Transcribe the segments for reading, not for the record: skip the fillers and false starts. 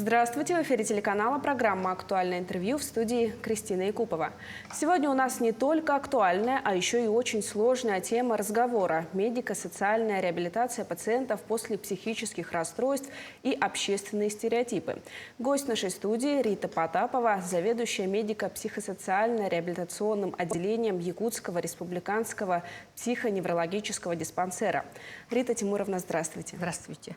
Здравствуйте! В эфире телеканала программа «Актуальное интервью», в студии Кристина Якупова. Сегодня у нас не только актуальная, а еще и очень сложная тема разговора – медико-социальная реабилитация пациентов после психических расстройств и общественные стереотипы. Гость нашей студии – Рита Потапова, заведующая медико-психосоциально-реабилитационным отделением Якутского республиканского психоневрологического диспансера. Рита Тимуровна, здравствуйте! Здравствуйте!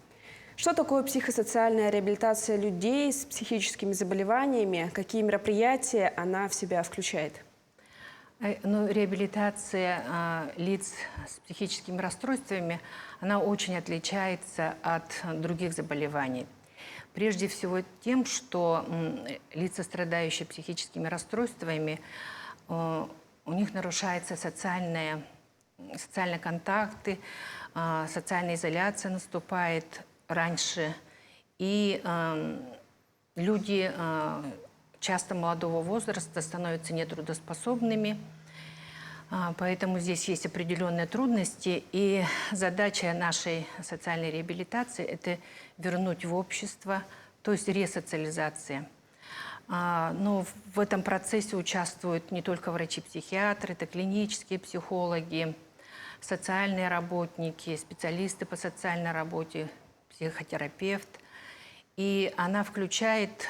Что такое психосоциальная реабилитация людей с психическими заболеваниями? Какие мероприятия она в себя включает? Реабилитация лиц с психическими расстройствами, она очень отличается от других заболеваний. Прежде всего тем, что лица, страдающие психическими расстройствами, у них нарушаются социальные контакты, социальная изоляция наступает раньше, и люди часто молодого возраста становятся нетрудоспособными, поэтому здесь есть определенные трудности, и задача нашей социальной реабилитации – это вернуть в общество, то есть ресоциализация. Но в этом процессе участвуют не только врачи-психиатры, это клинические психологи, социальные работники, специалисты по социальной работе, психотерапевт. И она включает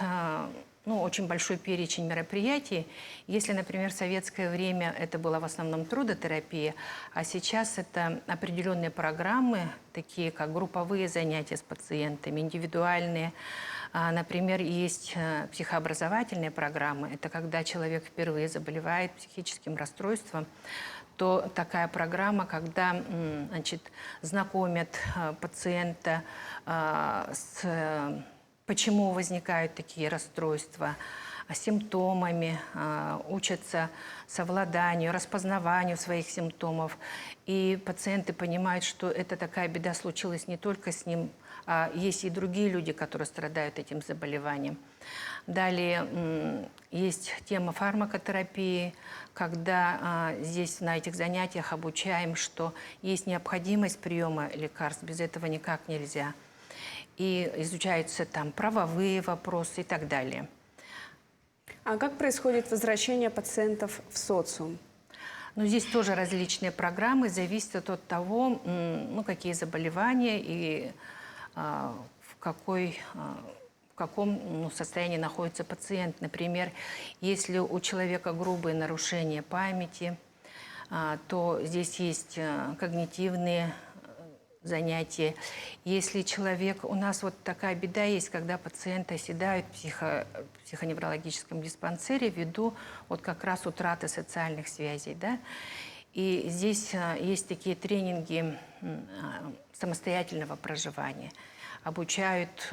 очень большой перечень мероприятий. Если, например, в советское время это была в основном трудотерапия, а сейчас это определенные программы, такие как групповые занятия с пациентами, индивидуальные. Например, есть психообразовательные программы. Это когда человек впервые заболевает психическим расстройством, то такая программа, когда знакомят пациента с почему возникают такие расстройства, симптомами, учатся совладанию, распознаванию своих симптомов. И пациенты понимают, что это такая беда случилась не только с ним, а есть и другие люди, которые страдают этим заболеванием. Далее есть тема фармакотерапии, когда здесь на этих занятиях обучаем, что есть необходимость приема лекарств, без этого никак нельзя. И изучаются там правовые вопросы и так далее. А как происходит возвращение пациентов в социум? Здесь тоже различные программы, зависят от того, какие заболевания и в каком состоянии находится пациент. Например, если у человека грубые нарушения памяти, то здесь есть когнитивные занятия. Если человек... У нас вот такая беда есть, когда пациенты оседают в психоневрологическом диспансере ввиду вот как раз утраты социальных связей. Да? И здесь есть такие тренинги самостоятельного проживания. Обучают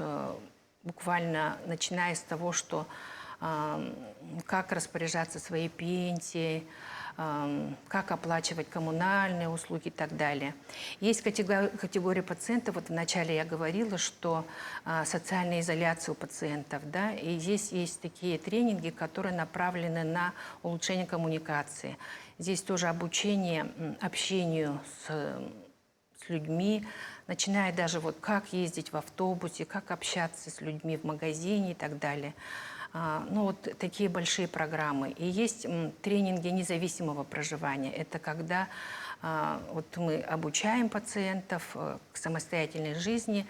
буквально начиная с того, что как распоряжаться своей пенсией, как оплачивать коммунальные услуги и так далее. Есть категория пациентов, вот вначале я говорила, что социальная изоляция у пациентов, да, и здесь есть такие тренинги, которые направлены на улучшение коммуникации. Здесь тоже обучение общению с людьми, начиная даже вот как ездить в автобусе, как общаться с людьми в магазине и так далее. Вот такие большие программы. И есть тренинги независимого проживания. Это когда вот мы обучаем пациентов к самостоятельной жизни.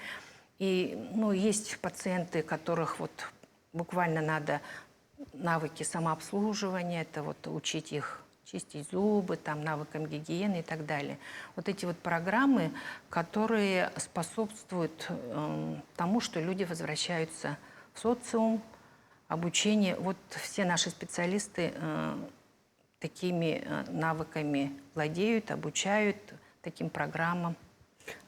И есть пациенты, которых вот буквально надо навыки самообслуживания, это вот учить их чистить зубы, там, навыкам гигиены и так далее. Вот эти вот программы, которые способствуют тому, что люди возвращаются в социум, обучение. Вот все наши специалисты такими навыками владеют, обучают таким программам.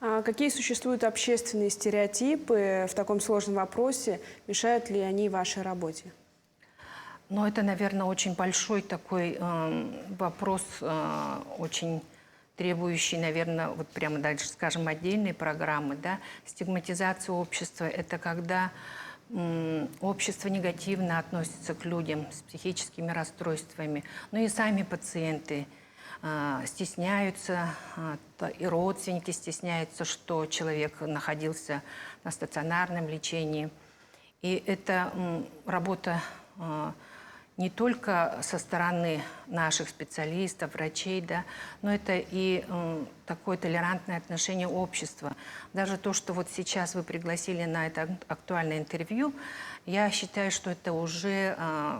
А какие существуют общественные стереотипы в таком сложном вопросе? Мешают ли они вашей работе? Это, наверное, очень большой такой вопрос, очень требующий, наверное, вот прямо дальше, скажем, отдельные программы. Да? Стигматизация общества – это когда общество негативно относится к людям с психическими расстройствами. И сами пациенты стесняются, и родственники стесняются, что человек находился на стационарном лечении. И это работа не только со стороны наших специалистов, врачей, да, но это и такое толерантное отношение общества. Даже то, что вот сейчас вы пригласили на это актуальное интервью, я считаю, что это уже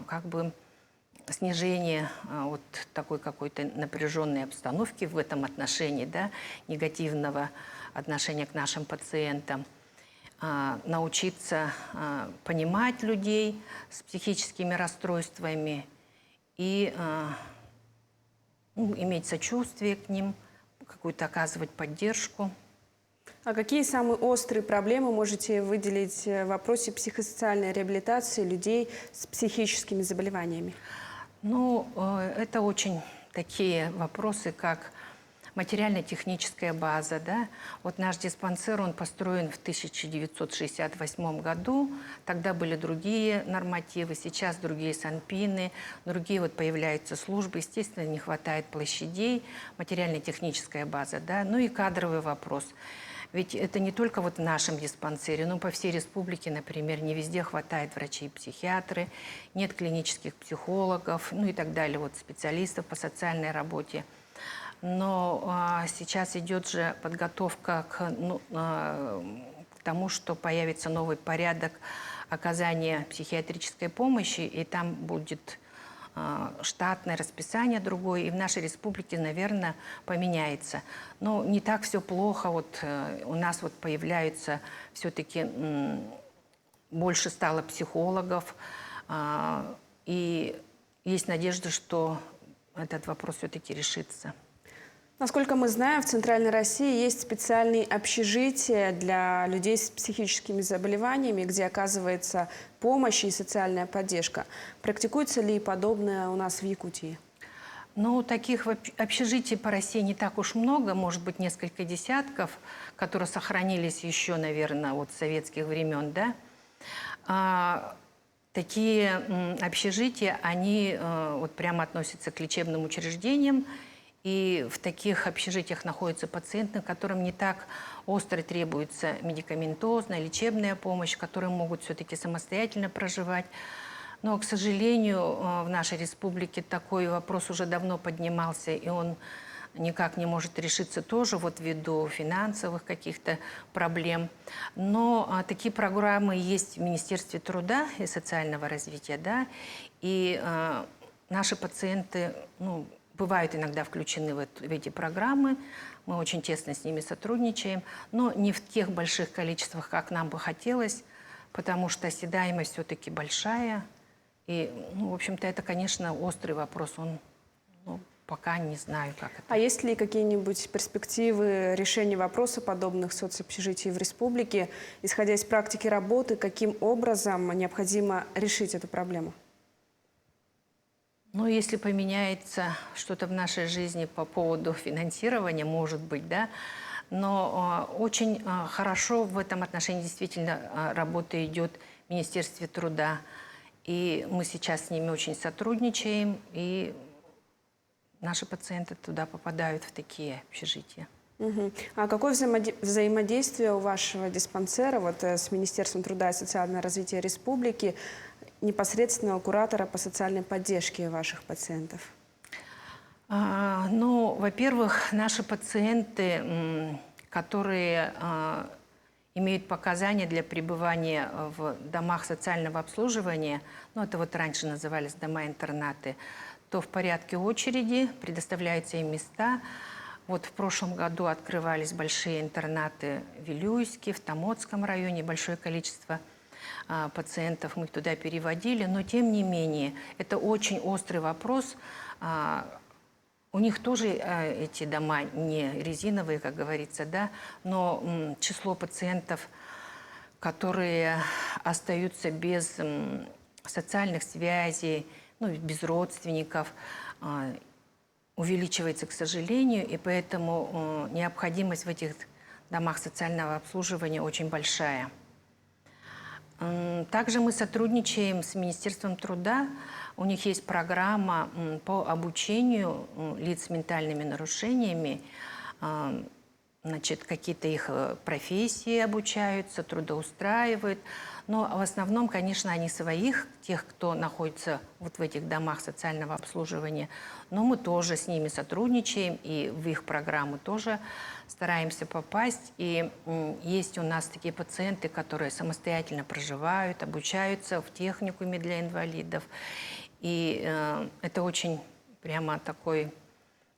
как бы снижение вот такой какой-то напряженной обстановки в этом отношении, да, негативного отношения к нашим пациентам. Научиться понимать людей с психическими расстройствами и иметь сочувствие к ним, какую-то оказывать поддержку. А какие самые острые проблемы можете выделить в вопросе психосоциальной реабилитации людей с психическими заболеваниями? Ну, это очень такие вопросы, как материально-техническая база, да. Вот наш диспансер, он построен в 1968 году. Тогда были другие нормативы, сейчас другие санпины, другие вот появляются службы. Естественно, не хватает площадей, материально-техническая база, да. Ну и кадровый вопрос. Ведь это не только вот в нашем диспансере, но по всей республике, например, не везде хватает врачей-психиатры, нет клинических психологов, ну и так далее, вот специалистов по социальной работе. Но сейчас идет же подготовка к тому, что появится новый порядок оказания психиатрической помощи, и там будет штатное расписание другое, и в нашей республике, наверное, поменяется. Но не так все плохо. Вот у нас вот появляются все-таки больше стало психологов, и есть надежда, что этот вопрос все-таки решится. Насколько мы знаем, в Центральной России есть специальные общежития для людей с психическими заболеваниями, где оказывается помощь и социальная поддержка. Практикуется ли подобное у нас в Якутии? Ну, таких общежитий по России не так уж много, может быть, несколько десятков, которые сохранились еще, наверное, от советских времен, да. Такие общежития, они вот прямо относятся к лечебным учреждениям, и в таких общежитиях находятся пациенты, которым не так остро требуется медикаментозная, лечебная помощь, которые могут все-таки самостоятельно проживать. Но, к сожалению, в нашей республике такой вопрос уже давно поднимался, и он никак не может решиться тоже вот ввиду финансовых каких-то проблем. Но такие программы есть в Министерстве труда и социального развития, да, и наши пациенты, ну, бывают иногда включены в эти программы, мы очень тесно с ними сотрудничаем, но не в тех больших количествах, как нам бы хотелось, потому что оседаемость все-таки большая. И, ну, в общем-то, это, конечно, острый вопрос, он, ну, пока не знаю, как это. А есть ли какие-нибудь перспективы решения вопроса подобных соцобщежитий в республике, исходя из практики работы, каким образом необходимо решить эту проблему? Ну, если поменяется что-то в нашей жизни по поводу финансирования, может быть, да, но очень хорошо в этом отношении действительно работа идет в Министерстве труда. И мы сейчас с ними очень сотрудничаем, и наши пациенты туда попадают в такие общежития. Угу. А какое взаимодействие у вашего диспансера вот, с Министерством труда и социального развития республики, непосредственного куратора по социальной поддержке ваших пациентов? Ну, во-первых, наши пациенты, которые имеют показания для пребывания в домах социального обслуживания, ну, это вот раньше назывались дома-интернаты, то в порядке очереди предоставляются им места. Вот в прошлом году открывались большие интернаты в Вилюйске, в Томодском районе, большое количество пациентов мы туда переводили, но тем не менее, это очень острый вопрос. У них тоже эти дома не резиновые, как говорится, да, но число пациентов, которые остаются без социальных связей, ну, без родственников, увеличивается, к сожалению, и поэтому необходимость в этих домах социального обслуживания очень большая. Также мы сотрудничаем с Министерством труда. У них есть программа по обучению лиц с ментальными нарушениями значит, какие-то их профессии обучаются, трудоустраивают. Но в основном, конечно, они своих, тех, кто находится вот в этих домах социального обслуживания, но мы тоже с ними сотрудничаем, и в их программу тоже стараемся попасть. И есть у нас такие пациенты, которые самостоятельно проживают, обучаются в техникуме для инвалидов. И это очень прямо такой,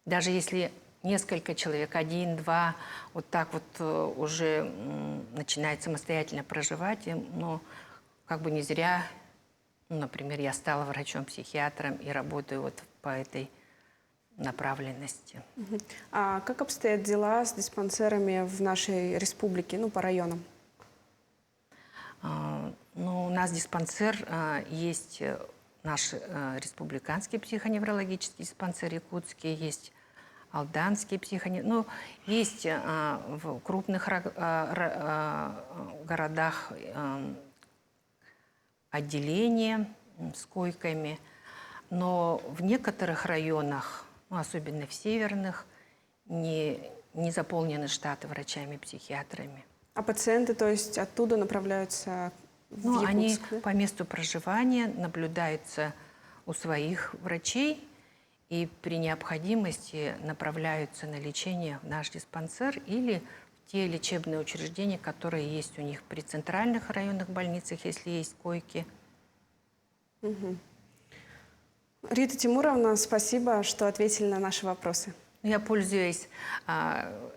даже если несколько человек, один-два, вот так вот уже начинает самостоятельно проживать. Но как бы не зря, ну, например, я стала врачом-психиатром и работаю вот по этой направленности. А как обстоят дела с диспансерами в нашей республике, ну, по районам? Ну, у нас диспансер есть, наш республиканский психоневрологический диспансер якутский, есть Алданский ну, есть в крупных городах отделения с койками, но в некоторых районах, ну, особенно в северных, не заполнены штаты врачами-психиатрами. А пациенты, то есть, оттуда направляются в Ну, они Якутск, да? по месту проживания наблюдаются у своих врачей, и при необходимости направляются на лечение в наш диспансер или в те лечебные учреждения, которые есть у них при центральных районных больницах, если есть койки. Рита Тимуровна, спасибо, что ответили на наши вопросы. Я, пользуясь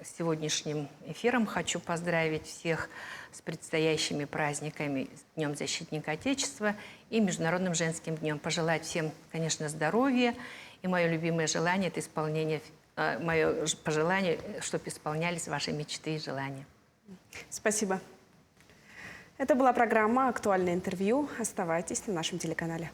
сегодняшним эфиром, хочу поздравить всех с предстоящими праздниками, с Днем Защитника Отечества и Международным женским днем. Пожелать всем, конечно, здоровья. И мое любимое желание – это исполнение, мое пожелание, чтобы исполнялись ваши мечты и желания. Спасибо. Это была программа «Актуальное интервью». Оставайтесь на нашем телеканале.